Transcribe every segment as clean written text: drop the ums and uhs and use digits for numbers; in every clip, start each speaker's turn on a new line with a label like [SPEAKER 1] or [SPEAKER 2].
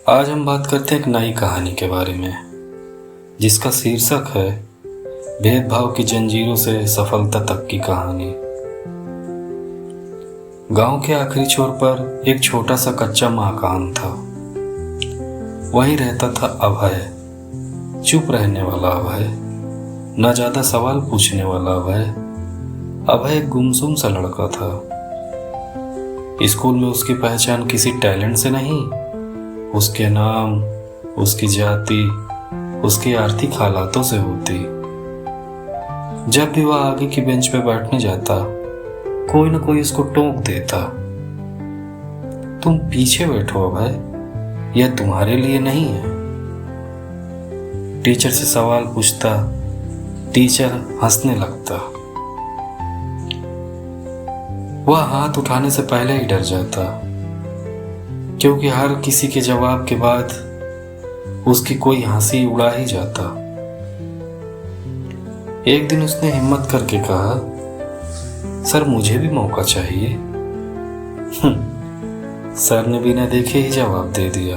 [SPEAKER 1] आज हम बात करते हैं एक नई कहानी के बारे में जिसका शीर्षक है भेदभाव की जंजीरों से सफलता तक की कहानी। गांव के आखिरी छोर पर एक छोटा सा कच्चा मकान था। वहीं रहता था अभय, चुप रहने वाला अभय, न ज्यादा सवाल पूछने वाला अभय। अभय एक गुमसुम सा लड़का था। स्कूल में उसकी पहचान किसी टैलेंट से नहीं, उसके नाम, उसकी जाति, उसकी आर्थिक हालातों से होती। जब भी वह आगे की बेंच पे बैठने जाता, कोई न कोई उसको टोक देता, तुम पीछे बैठो अभय, यह तुम्हारे लिए नहीं है। टीचर से सवाल पूछता, टीचर हंसने लगता। वह हाथ उठाने से पहले ही डर जाता, क्योंकि हर किसी के जवाब के बाद उसकी कोई हंसी उड़ा ही जाता। एक दिन उसने हिम्मत करके कहा, सर मुझे भी मौका चाहिए। सर ने बिना देखे ही जवाब दे दिया,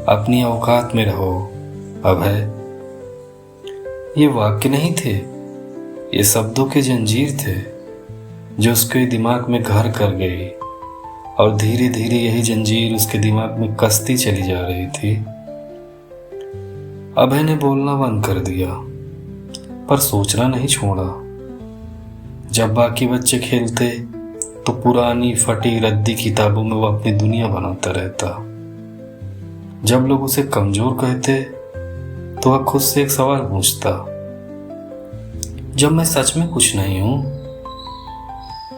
[SPEAKER 1] अपनी औकात में रहो अभय। ये वाक्य नहीं थे, ये शब्दों के जंजीर थे जो उसके दिमाग में घर कर गई, और धीरे धीरे यही जंजीर उसके दिमाग में कसती चली जा रही थी। अभय ने बोलना बंद कर दिया, पर सोचना नहीं छोड़ा। जब बाकी बच्चे खेलते तो पुरानी फटी रद्दी किताबों में वो अपनी दुनिया बनाता रहता। जब लोग उसे कमजोर कहते तो वह खुद से एक सवाल पूछता, जब मैं सच में कुछ नहीं हूं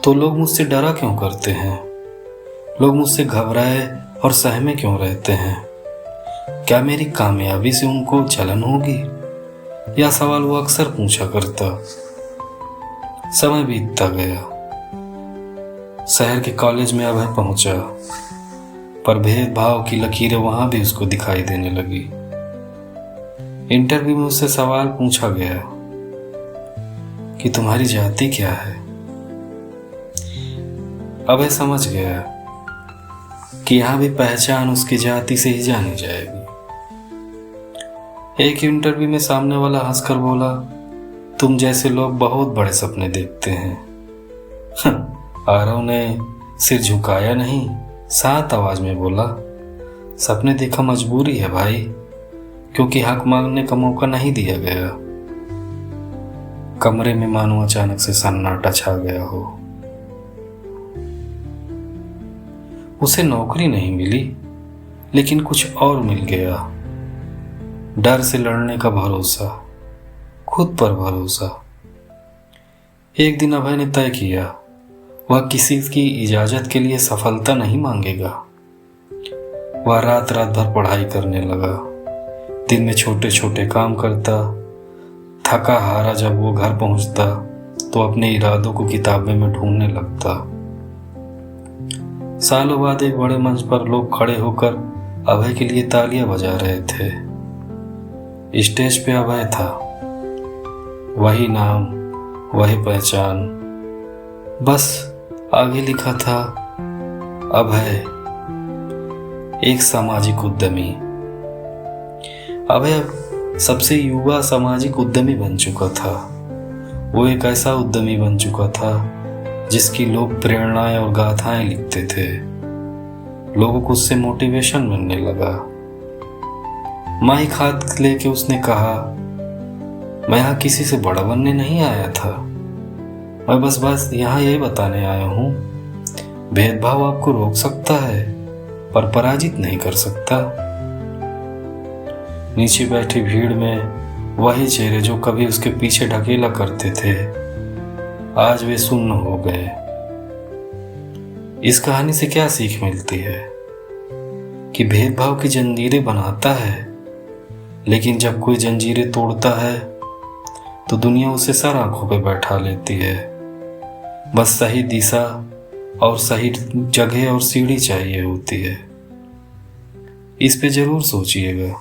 [SPEAKER 1] तो लोग मुझसे डरा क्यों करते हैं? लोग मुझसे घबराए और सहमे क्यों रहते हैं? क्या मेरी कामयाबी से उनको जलन होगी? यह सवाल वो अक्सर पूछा करता। समय बीतता गया। शहर के कॉलेज में अभय पहुंचा, पर भेदभाव की लकीरें वहां भी उसको दिखाई देने लगी। इंटरव्यू में उससे सवाल पूछा गया कि तुम्हारी जाति क्या है? अभय समझ गया कि यहां भी पहचान उसकी जाति से ही जानी जाएगी। एक इंटरव्यू में सामने वाला हंसकर बोला, तुम जैसे लोग बहुत बड़े सपने देखते हैं। आरव ने सिर झुकाया नहीं, शांत आवाज में बोला, सपने देखा मजबूरी है भाई, क्योंकि हक मांगने का मौका नहीं दिया गया। कमरे में मानो अचानक से सन्नाटा छा गया हो। उसे नौकरी नहीं मिली, लेकिन कुछ और मिल गया। डर से लड़ने का भरोसा, खुद पर भरोसा। एक दिन अभय ने तय किया, वह किसी की इजाजत के लिए सफलता नहीं मांगेगा। वह रात रात भर पढ़ाई करने लगा। दिन में छोटे छोटे काम करता। थका हारा जब वो घर पहुंचता तो अपने इरादों को किताबें में ढूंढने लगता। सालों बाद एक बड़े मंच पर लोग खड़े होकर अभय के लिए तालियां बजा रहे थे। स्टेज पे अभय था, वही नाम, वही पहचान, बस आगे लिखा था अभय, एक सामाजिक उद्यमी। अभय सबसे युवा सामाजिक उद्यमी बन चुका था। वो एक ऐसा उद्यमी बन चुका था जिसकी लोग प्रेरणाएं और गाथाएं लिखते थे। लोगों को उससे मोटिवेशन मिलने लगा। माइक हाथ लेके उसने कहा, मैं यहाँ किसी से बड़ा बनने नहीं आया था, मैं बस यहाँ ये बताने आया हूँ, भेदभाव आपको रोक सकता है पर पराजित नहीं कर सकता। नीचे बैठी भीड़ में वही चेहरे जो कभी उसके पीछे ढकेला करते थे, आज वे सुन्न हो गए। इस कहानी से क्या सीख मिलती है? कि भेदभाव की जंजीरें बनाता है, लेकिन जब कोई जंजीरें तोड़ता है तो दुनिया उसे सर आंखों पे बैठा लेती है। बस सही दिशा और सही जगह और सीढ़ी चाहिए होती है। इस पे जरूर सोचिएगा।